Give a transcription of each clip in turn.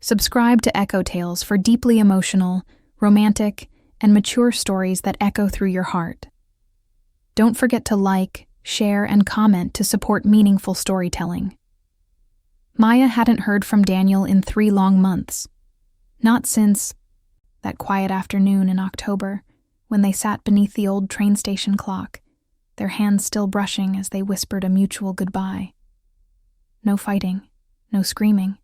Subscribe to Echo Tales for deeply emotional, romantic, and mature stories that echo through your heart. Don't forget to like, share, and comment to support meaningful storytelling. Maya hadn't heard from Daniel in 3 long months. Not since that quiet afternoon in October when they sat beneath the old train station clock, their hands still brushing as they whispered a mutual goodbye. No fighting, no screaming,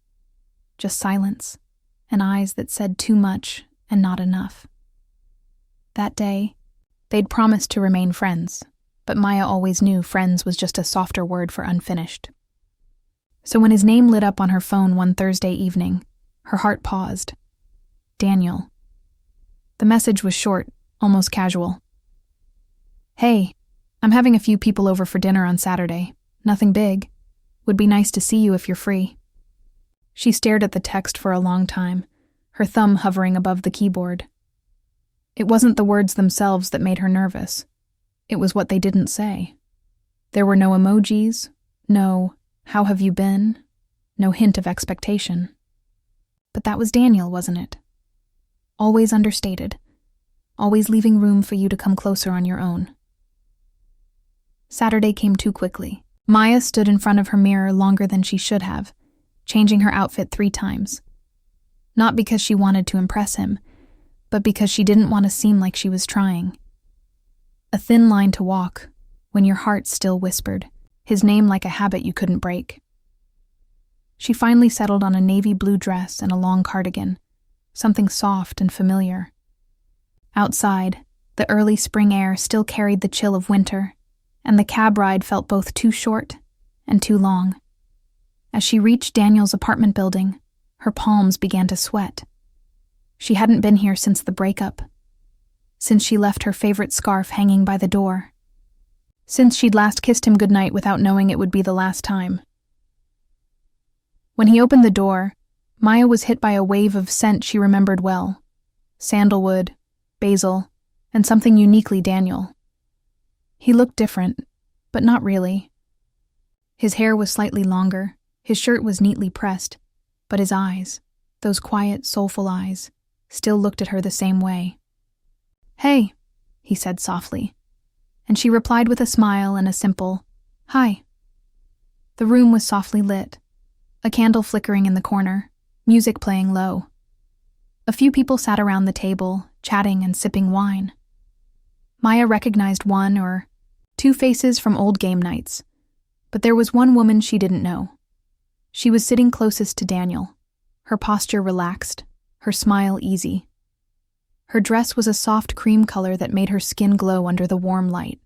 just silence, and eyes that said too much and not enough. That day, they'd promised to remain friends, but Maya always knew friends was just a softer word for unfinished. So when his name lit up on her phone one Thursday evening, her heart paused. Daniel. The message was short, almost casual. "Hey, I'm having a few people over for dinner on Saturday. Nothing big. Would be nice to see you if you're free." She stared at the text for a long time, her thumb hovering above the keyboard. It wasn't the words themselves that made her nervous. It was what they didn't say. There were no emojis, no "how have you been?" no hint of expectation. But that was Daniel, wasn't it? Always understated, always leaving room for you to come closer on your own. Saturday came too quickly. Maya stood in front of her mirror longer than she should have, changing her outfit 3 times. Not because she wanted to impress him, but because she didn't want to seem like she was trying. A thin line to walk, when your heart still whispered his name like a habit you couldn't break. She finally settled on a navy blue dress and a long cardigan, something soft and familiar. Outside, the early spring air still carried the chill of winter, and the cab ride felt both too short and too long. As she reached Daniel's apartment building, her palms began to sweat. She hadn't been here since the breakup, since she left her favorite scarf hanging by the door, since she'd last kissed him goodnight without knowing it would be the last time. When he opened the door, Maya was hit by a wave of scent she remembered well: sandalwood, basil, and something uniquely Daniel. He looked different, but not really. His hair was slightly longer, his shirt was neatly pressed, but his eyes, those quiet, soulful eyes, still looked at her the same way. "Hey," he said softly, and she replied with a smile and a simple, "Hi." The room was softly lit, a candle flickering in the corner, music playing low. A few people sat around the table, chatting and sipping wine. Maya recognized 1 or 2 faces from old game nights, but there was one woman she didn't know. She was sitting closest to Daniel, her posture relaxed, her smile easy. Her dress was a soft cream color that made her skin glow under the warm light.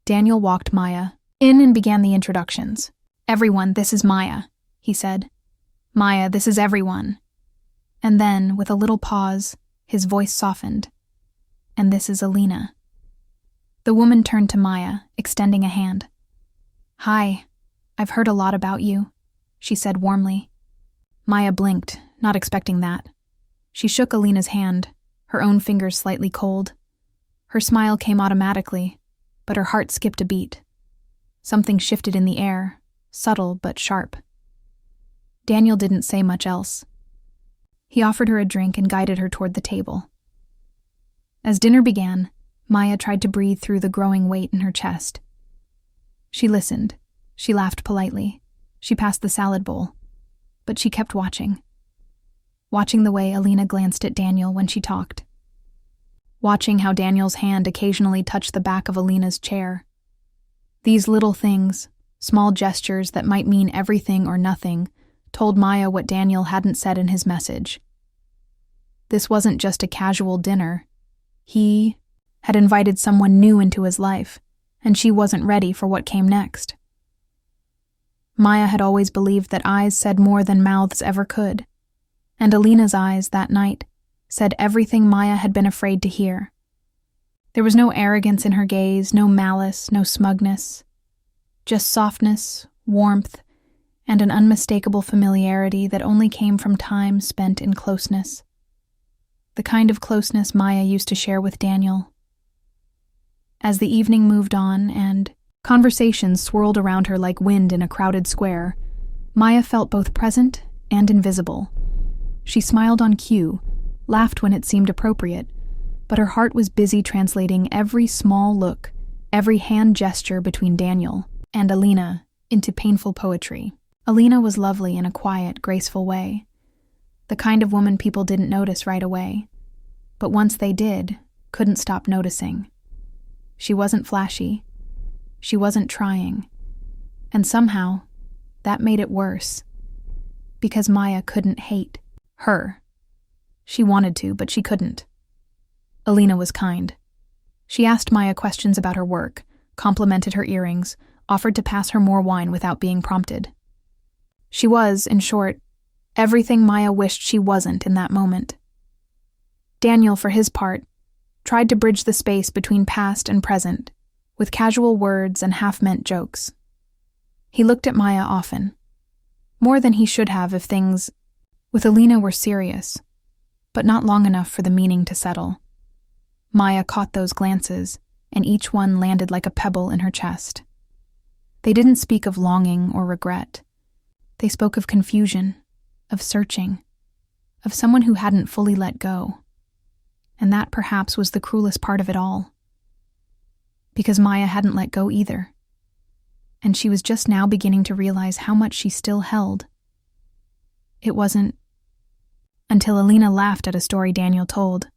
Daniel walked Maya in and began the introductions. "Everyone, this is Maya," he said. "Maya, this is everyone." And then, with a little pause, his voice softened. "And this is Alina." The woman turned to Maya, extending a hand. "Hi, I've heard a lot about you," she said warmly. Maya blinked, not expecting that. She shook Alina's hand, her own fingers slightly cold. Her smile came automatically, but her heart skipped a beat. Something shifted in the air, subtle but sharp. Daniel didn't say much else. He offered her a drink and guided her toward the table. As dinner began, Maya tried to breathe through the growing weight in her chest. She listened. She laughed politely. She passed the salad bowl. But she kept watching. Watching the way Alina glanced at Daniel when she talked. Watching how Daniel's hand occasionally touched the back of Alina's chair. These little things, small gestures that might mean everything or nothing, told Maya what Daniel hadn't said in his message. This wasn't just a casual dinner. He had invited someone new into his life, and she wasn't ready for what came next. Maya had always believed that eyes said more than mouths ever could, and Alina's eyes that night said everything Maya had been afraid to hear. There was no arrogance in her gaze, no malice, no smugness, just softness, warmth, and an unmistakable familiarity that only came from time spent in closeness. The kind of closeness Maya used to share with Daniel. As the evening moved on and conversations swirled around her like wind in a crowded square, Maya felt both present and invisible. She smiled on cue, laughed when it seemed appropriate, but her heart was busy translating every small look, every hand gesture between Daniel and Alina into painful poetry. Alina was lovely in a quiet, graceful way, the kind of woman people didn't notice right away, but once they did, couldn't stop noticing. She wasn't flashy. She wasn't trying. And somehow, that made it worse. Because Maya couldn't hate her. She wanted to, but she couldn't. Alina was kind. She asked Maya questions about her work, complimented her earrings, offered to pass her more wine without being prompted. She was, in short, everything Maya wished she wasn't in that moment. Daniel, for his part, tried to bridge the space between past and present, with casual words and half-meant jokes. He looked at Maya often, more than he should have if things with Alina were serious, but not long enough for the meaning to settle. Maya caught those glances, and each one landed like a pebble in her chest. They didn't speak of longing or regret. They spoke of confusion, of searching, of someone who hadn't fully let go. And that perhaps was the cruelest part of it all. Because Maya hadn't let go either. And she was just now beginning to realize how much she still held. It wasn't until Alina laughed at a story Daniel told,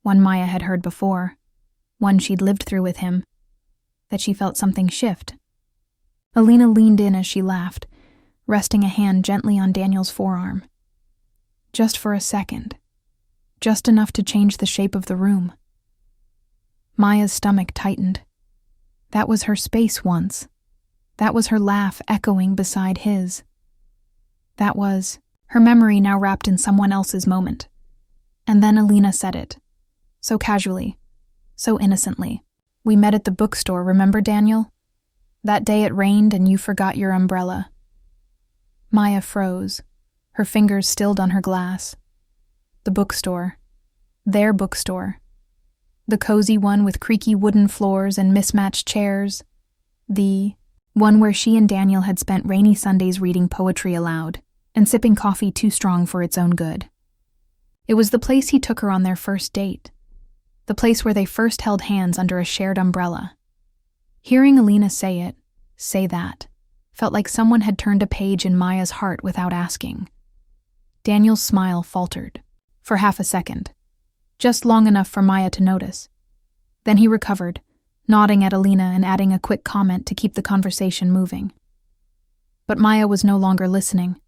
one Maya had heard before, one she'd lived through with him, that she felt something shift. Alina leaned in as she laughed, resting a hand gently on Daniel's forearm. Just for a second. Just enough to change the shape of the room. Maya's stomach tightened. That was her space once. That was her laugh echoing beside his. That was her memory now wrapped in someone else's moment. And then Alina said it. So casually. So innocently. We met at the bookstore, remember, Daniel? That day it rained and you forgot your umbrella. Maya froze, her fingers stilled on her glass. The bookstore. Their bookstore. The cozy one with creaky wooden floors and mismatched chairs. The one where she and Daniel had spent rainy Sundays reading poetry aloud and sipping coffee too strong for its own good. It was the place he took her on their first date. The place where they first held hands under a shared umbrella. Hearing Alina say that, felt like someone had turned a page in Maya's heart without asking. Daniel's smile faltered. For half a second. Just long enough for Maya to notice. Then he recovered, nodding at Alina and adding a quick comment to keep the conversation moving. But Maya was no longer listening.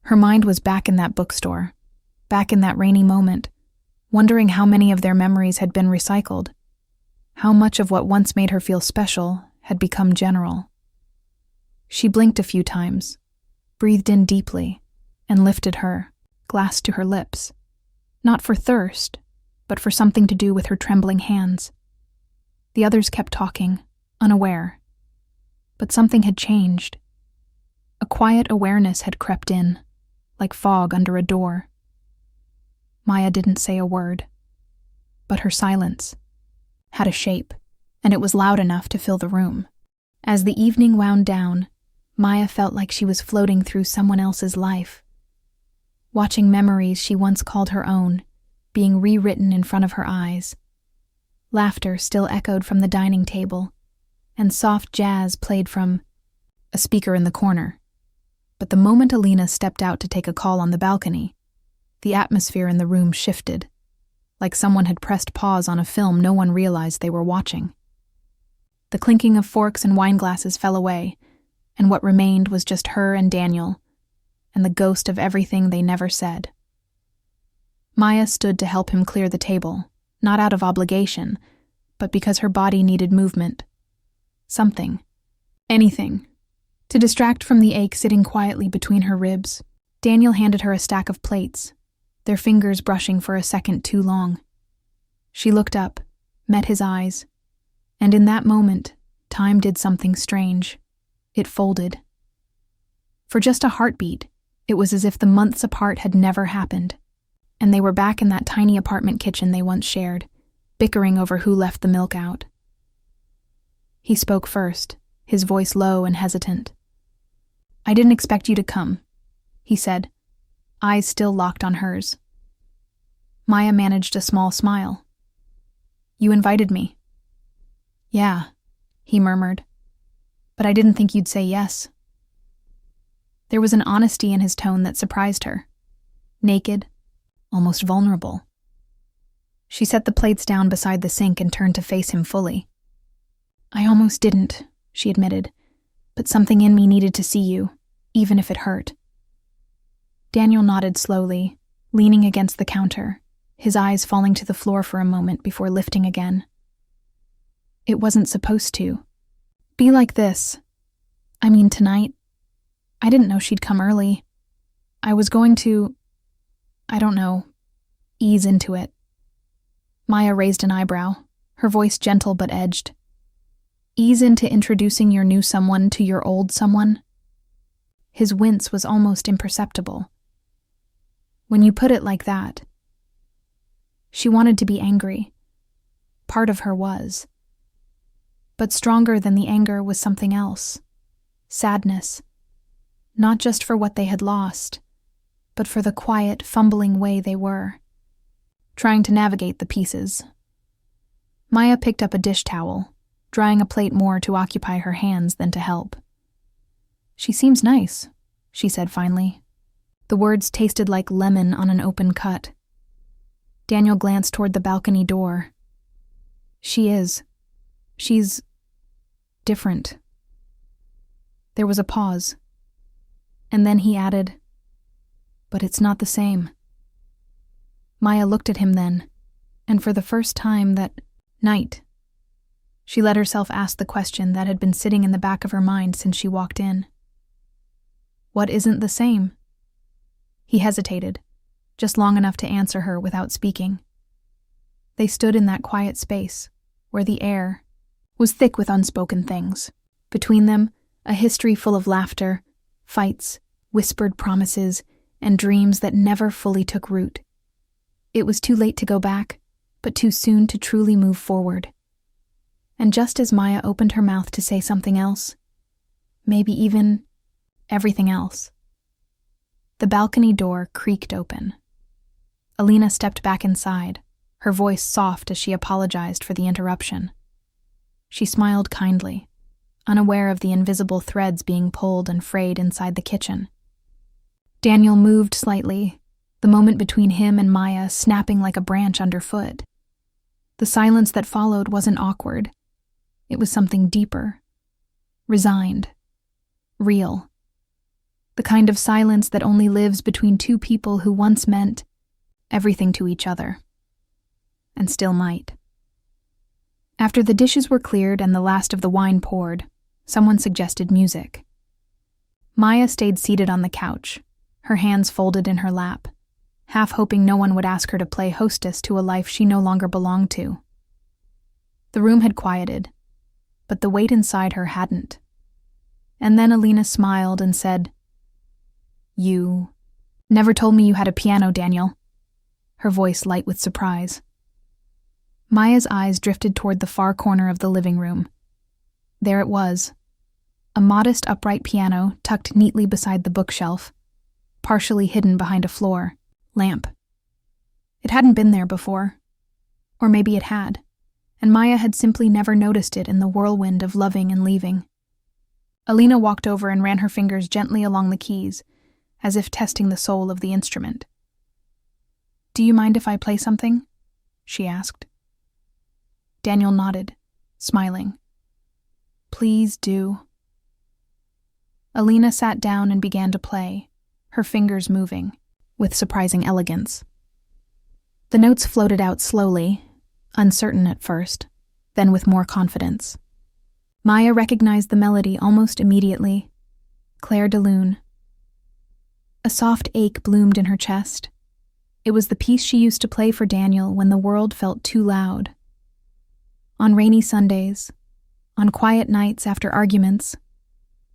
Her mind was back in that bookstore, back in that rainy moment, wondering how many of their memories had been recycled, how much of what once made her feel special had become general. She blinked a few times, breathed in deeply, and lifted her glass to her lips. Not for thirst, but for something to do with her trembling hands. The others kept talking, unaware. But something had changed. A quiet awareness had crept in, like fog under a door. Maya didn't say a word. But her silence had a shape, and it was loud enough to fill the room. As the evening wound down, Maya felt like she was floating through someone else's life. Watching memories she once called her own, being rewritten in front of her eyes. Laughter still echoed from the dining table, and soft jazz played from a speaker in the corner. But the moment Alina stepped out to take a call on the balcony, the atmosphere in the room shifted, like someone had pressed pause on a film no one realized they were watching. The clinking of forks and wine glasses fell away, and what remained was just her and Daniel, and the ghost of everything they never said. Maya stood to help him clear the table, not out of obligation, but because her body needed movement. Something. Anything. To distract from the ache sitting quietly between her ribs, Daniel handed her a stack of plates, their fingers brushing for a second too long. She looked up, met his eyes, and in that moment, time did something strange. It folded. For just a heartbeat, it was as if the months apart had never happened, and they were back in that tiny apartment kitchen they once shared, bickering over who left the milk out. He spoke first, his voice low and hesitant. "I didn't expect you to come," he said, eyes still locked on hers. Maya managed a small smile. "You invited me." "Yeah," he murmured. "But I didn't think you'd say yes." There was an honesty in his tone that surprised her. Naked, almost vulnerable. She set the plates down beside the sink and turned to face him fully. "I almost didn't," she admitted, "but something in me needed to see you, even if it hurt." Daniel nodded slowly, leaning against the counter, his eyes falling to the floor for a moment before lifting again. "It wasn't supposed to be like this. I mean, tonight. I didn't know she'd come early. I was going to, I don't know, ease into it." Maya raised an eyebrow, her voice gentle but edged. "Ease into introducing your new someone to your old someone?" His wince was almost imperceptible. "When you put it like that." She wanted to be angry. Part of her was. But stronger than the anger was something else. Sadness. Not just for what they had lost, but for the quiet, fumbling way they were. Trying to navigate the pieces. Maya picked up a dish towel, drying a plate more to occupy her hands than to help. "She seems nice," she said finally. The words tasted like lemon on an open cut. Daniel glanced toward the balcony door. "She is. She's different." There was a pause. And then he added, "But it's not the same." Maya looked at him then, and for the first time that night, she let herself ask the question that had been sitting in the back of her mind since she walked in. "What isn't the same?" He hesitated, just long enough to answer her without speaking. They stood in that quiet space, where the air was thick with unspoken things. Between them, a history full of laughter, fights, whispered promises, and dreams that never fully took root. It was too late to go back, but too soon to truly move forward. And just as Maya opened her mouth to say something else, maybe even everything else, the balcony door creaked open. Alina stepped back inside, her voice soft as she apologized for the interruption. She smiled kindly, unaware of the invisible threads being pulled and frayed inside the kitchen. Daniel moved slightly, the moment between him and Maya snapping like a branch underfoot. The silence that followed wasn't awkward. It was something deeper, resigned, real. The kind of silence that only lives between two people who once meant everything to each other, and still might. After the dishes were cleared and the last of the wine poured, someone suggested music. Maya stayed seated on the couch, her hands folded in her lap, half hoping no one would ask her to play hostess to a life she no longer belonged to. The room had quieted, but the weight inside her hadn't. And then Alina smiled and said, "You never told me you had a piano, Daniel," her voice light with surprise. Maya's eyes drifted toward the far corner of the living room. There it was, a modest upright piano tucked neatly beside the bookshelf, partially hidden behind a floor lamp. It hadn't been there before, or maybe it had, and Maya had simply never noticed it in the whirlwind of loving and leaving. Alina walked over and ran her fingers gently along the keys, as if testing the soul of the instrument. "Do you mind if I play something?" she asked. Daniel nodded, smiling. "Please do." Alina sat down and began to play, her fingers moving, with surprising elegance. The notes floated out slowly, uncertain at first, then with more confidence. Maya recognized the melody almost immediately. Claire de Lune. A soft ache bloomed in her chest. It was the piece she used to play for Daniel when the world felt too loud. On rainy Sundays, on quiet nights after arguments,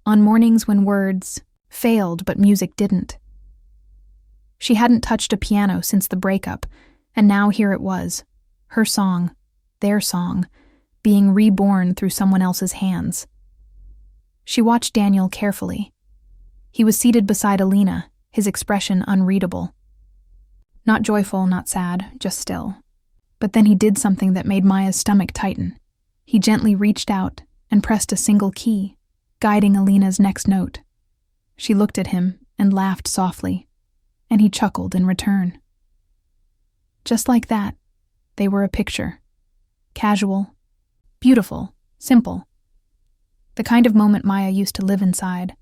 on mornings when words failed but music didn't. She hadn't touched a piano since the breakup, and now here it was, her song, their song, being reborn through someone else's hands. She watched Daniel carefully. He was seated beside Alina, his expression unreadable. Not joyful, not sad, just still. But then he did something that made Maya's stomach tighten. He gently reached out and pressed a single key, guiding Alina's next note. She looked at him and laughed softly, and he chuckled in return. Just like that, they were a picture. Casual, beautiful, simple. The kind of moment Maya used to live inside,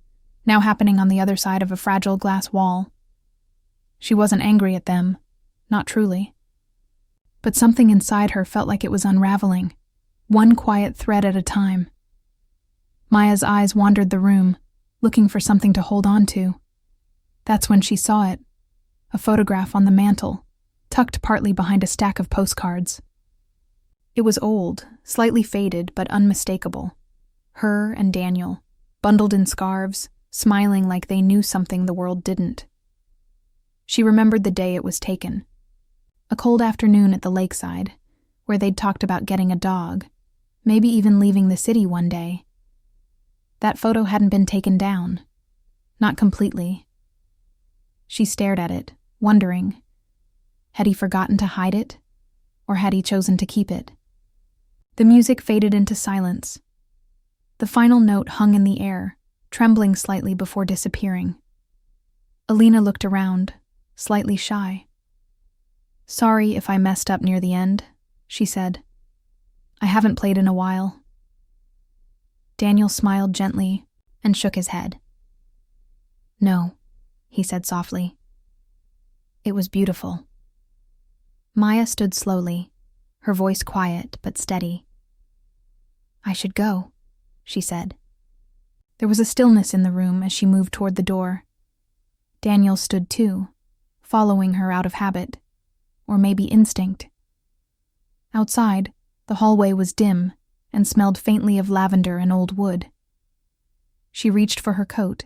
now happening on the other side of a fragile glass wall. She wasn't angry at them, not truly. But something inside her felt like it was unraveling, one quiet thread at a time. Maya's eyes wandered the room, looking for something to hold on to. That's when she saw it, a photograph on the mantel, tucked partly behind a stack of postcards. It was old, slightly faded, but unmistakable. Her and Daniel, bundled in scarves, smiling like they knew something the world didn't. She remembered the day it was taken. A cold afternoon at the lakeside, where they'd talked about getting a dog, maybe even leaving the city one day. That photo hadn't been taken down. Not completely. She stared at it, wondering. Had he forgotten to hide it, or had he chosen to keep it? The music faded into silence. The final note hung in the air, trembling slightly before disappearing. Alina looked around, slightly shy. "Sorry if I messed up near the end," she said. "I haven't played in a while." Daniel smiled gently and shook his head. "No," he said softly. "It was beautiful." Maya stood slowly, her voice quiet but steady. "I should go," she said. There was a stillness in the room as she moved toward the door. Daniel stood too, following her out of habit, or maybe instinct. Outside, the hallway was dim and smelled faintly of lavender and old wood. She reached for her coat,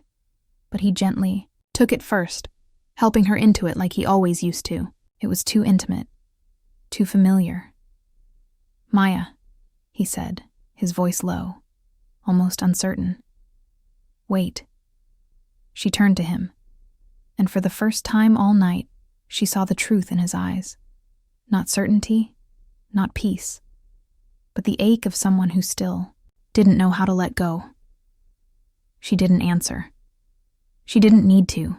but he gently took it first, helping her into it like he always used to. It was too intimate, too familiar. "Maya," he said, his voice low, almost uncertain. "Wait." She turned to him, and for the first time all night, she saw the truth in his eyes. Not certainty, not peace, but the ache of someone who still didn't know how to let go. She didn't answer. She didn't need to,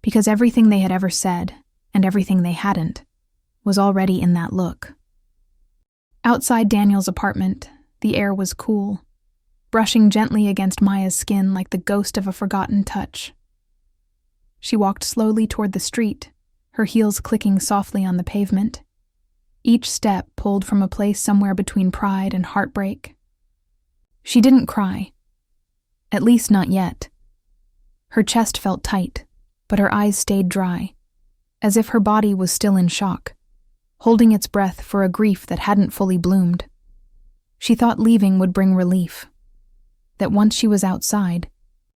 because everything they had ever said, and everything they hadn't, was already in that look. Outside Daniel's apartment, the air was cool, brushing gently against Maya's skin like the ghost of a forgotten touch. She walked slowly toward the street, her heels clicking softly on the pavement. Each step pulled from a place somewhere between pride and heartbreak. She didn't cry. At least not yet. Her chest felt tight, but her eyes stayed dry, as if her body was still in shock, holding its breath for a grief that hadn't fully bloomed. She thought leaving would bring relief. That once she was outside,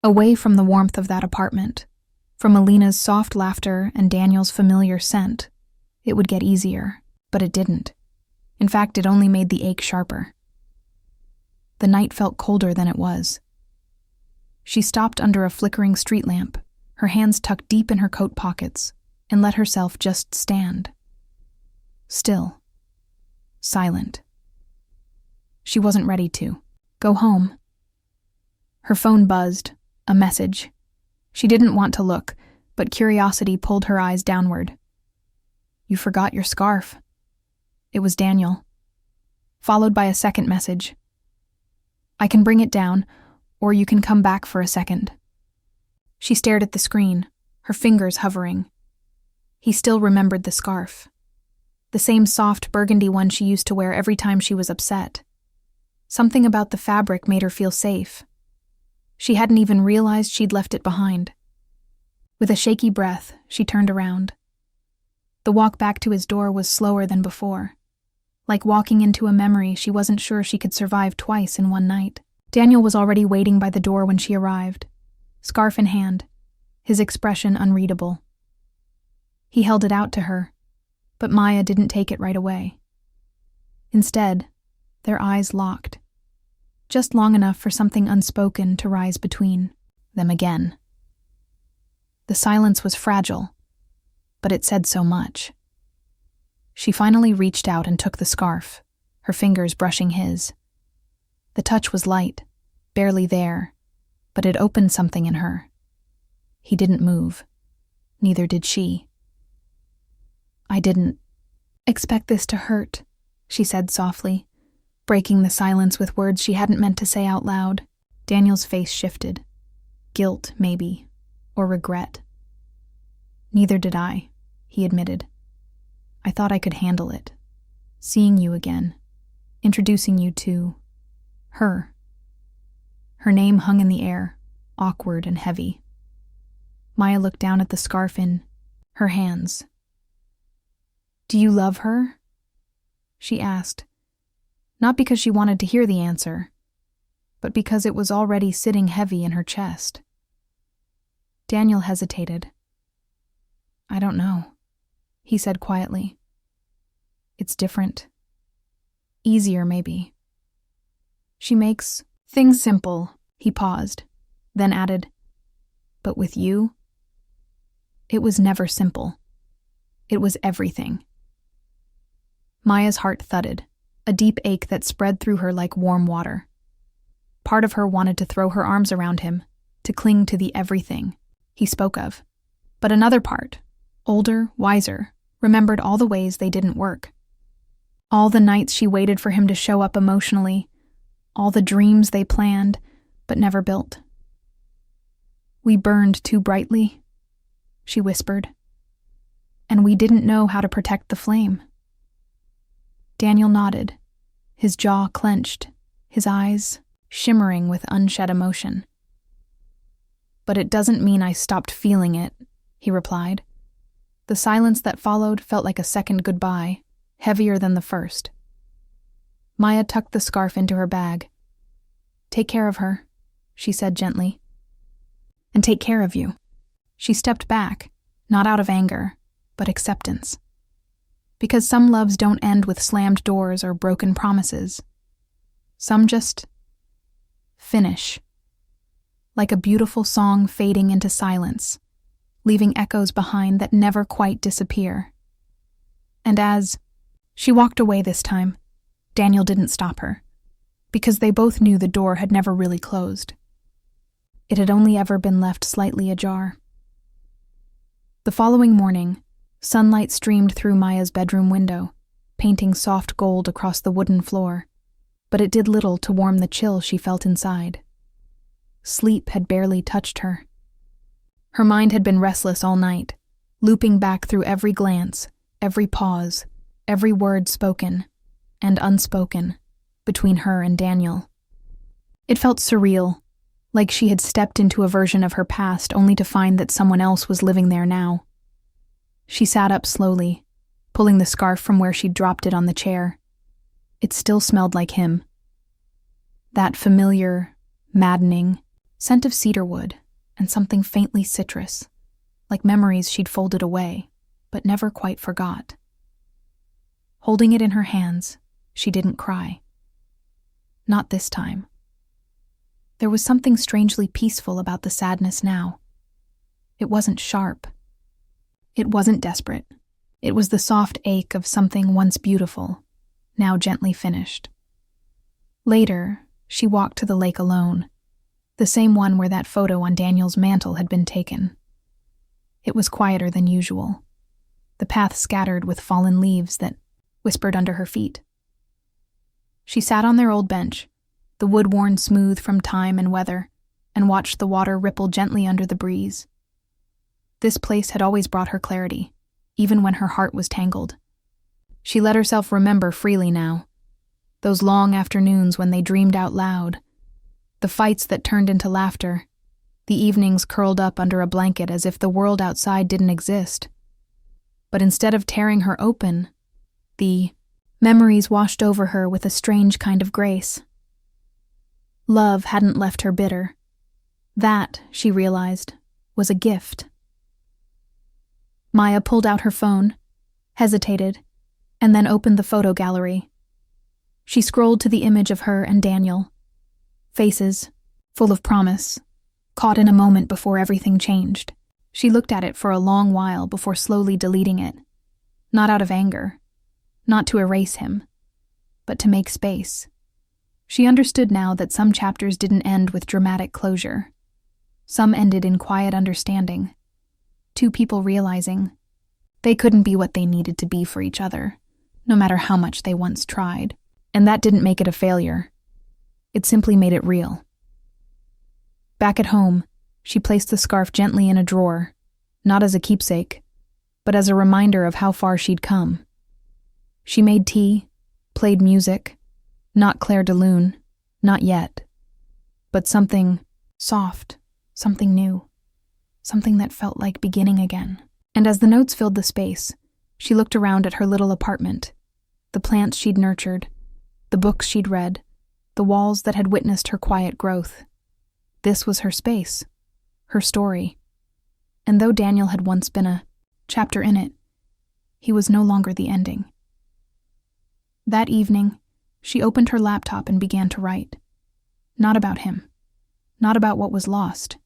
away from the warmth of that apartment, from Alina's soft laughter and Daniel's familiar scent, it would get easier, but it didn't. In fact, it only made the ache sharper. The night felt colder than it was. She stopped under a flickering street lamp, her hands tucked deep in her coat pockets, and let herself just stand. Still. Silent. She wasn't ready to go home. Her phone buzzed, a message. She didn't want to look, but curiosity pulled her eyes downward. "You forgot your scarf." It was Daniel. Followed by a second message. "I can bring it down, or you can come back for a second." She stared at the screen, her fingers hovering. He still remembered the scarf. The same soft burgundy one she used to wear every time she was upset. Something about the fabric made her feel safe. She hadn't even realized she'd left it behind. With a shaky breath, she turned around. The walk back to his door was slower than before. Like walking into a memory she wasn't sure she could survive twice in one night. Daniel was already waiting by the door when she arrived, scarf in hand, his expression unreadable. He held it out to her, but Maya didn't take it right away. Instead, their eyes locked, just long enough for something unspoken to rise between them again. The silence was fragile, but it said so much. She finally reached out and took the scarf, her fingers brushing his. The touch was light, barely there, but it opened something in her. He didn't move. Neither did she. "I didn't expect this to hurt," she said softly, breaking the silence with words she hadn't meant to say out loud. Daniel's face shifted. Guilt, maybe, or regret. "Neither did I," he admitted. "I thought I could handle it. Seeing you again, introducing you to her." Her name hung in the air, awkward and heavy. Maya looked down at the scarf in her hands. "Do you love her?" she asked, not because she wanted to hear the answer, but because it was already sitting heavy in her chest. Daniel hesitated. "I don't know," he said quietly. "It's different. Easier, maybe. She makes things simple." He paused, then added, "But with you, it was never simple. It was everything." Maya's heart thudded, a deep ache that spread through her like warm water. Part of her wanted to throw her arms around him, to cling to the everything he spoke of. But another part, older, wiser, remembered all the ways they didn't work. All the nights she waited for him to show up emotionally, all the dreams they planned, but never built. "We burned too brightly," she whispered, "and we didn't know how to protect the flame." Daniel nodded, his jaw clenched, his eyes shimmering with unshed emotion. "But it doesn't mean I stopped feeling it," he replied. The silence that followed felt like a second goodbye, heavier than the first. Maya tucked the scarf into her bag. "Take care of her," she said gently. "And take care of you." She stepped back, not out of anger, but acceptance. Because some loves don't end with slammed doors or broken promises. Some just finish. Like a beautiful song fading into silence, leaving echoes behind that never quite disappear. And as she walked away this time, Daniel didn't stop her, because they both knew the door had never really closed. It had only ever been left slightly ajar. The following morning, sunlight streamed through Maya's bedroom window, painting soft gold across the wooden floor, but it did little to warm the chill she felt inside. Sleep had barely touched her. Her mind had been restless all night, looping back through every glance, every pause, every word spoken and unspoken between her and Daniel. It felt surreal, like she had stepped into a version of her past only to find that someone else was living there now. She sat up slowly, pulling the scarf from where she'd dropped it on the chair. It still smelled like him. That familiar, maddening scent of cedarwood and something faintly citrus, like memories she'd folded away, but never quite forgot. Holding it in her hands, she didn't cry. Not this time. There was something strangely peaceful about the sadness now. It wasn't sharp. It wasn't desperate. It was the soft ache of something once beautiful, now gently finished. Later, she walked to the lake alone, the same one where that photo on Daniel's mantle had been taken. It was quieter than usual, the path scattered with fallen leaves that whispered under her feet. She sat on their old bench, the wood worn smooth from time and weather, and watched the water ripple gently under the breeze. This place had always brought her clarity, even when her heart was tangled. She let herself remember freely now. Those long afternoons when they dreamed out loud, the fights that turned into laughter, the evenings curled up under a blanket as if the world outside didn't exist. But instead of tearing her open, the memories washed over her with a strange kind of grace. Love hadn't left her bitter. That, she realized, was a gift. Maya pulled out her phone, hesitated, and then opened the photo gallery. She scrolled to the image of her and Daniel. Faces, full of promise, caught in a moment before everything changed. She looked at it for a long while before slowly deleting it. Not out of anger, not to erase him, but to make space. She understood now that some chapters didn't end with dramatic closure. Some ended in quiet understanding. Two people realizing they couldn't be what they needed to be for each other, no matter how much they once tried. And that didn't make it a failure. It simply made it real. Back at home, she placed the scarf gently in a drawer, not as a keepsake, but as a reminder of how far she'd come. She made tea, played music, not Claire de Lune, not yet, but something soft, something new, something that felt like beginning again. And as the notes filled the space, she looked around at her little apartment, the plants she'd nurtured, the books she'd read, the walls that had witnessed her quiet growth. This was her space, her story. And though Daniel had once been a chapter in it, he was no longer the ending. That evening, she opened her laptop and began to write. Not about him, not about what was lost,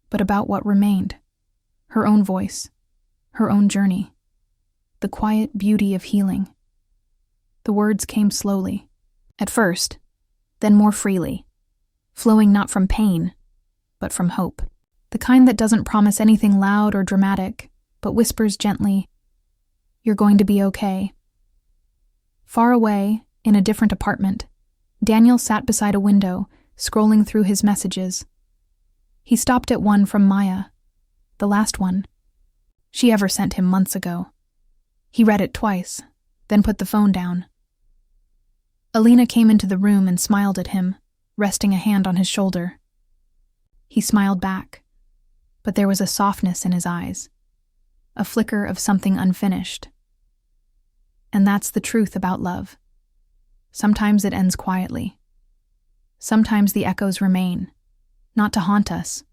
but about what remained. Her own voice, her own journey, the quiet beauty of healing. The words came slowly, at first, then more freely, flowing not from pain, but from hope. The kind that doesn't promise anything loud or dramatic, but whispers gently, "You're going to be okay." Far away, in a different apartment, Daniel sat beside a window, scrolling through his messages. He stopped at one from Maya, the last one she ever sent him months ago. He read it twice, then put the phone down. Alina came into the room and smiled at him, resting a hand on his shoulder. He smiled back, but there was a softness in his eyes, a flicker of something unfinished. And that's the truth about love. Sometimes it ends quietly. Sometimes the echoes remain, not to haunt us,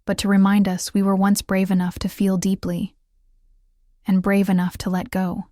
but to remind us we were once brave enough to feel deeply, and brave enough to let go.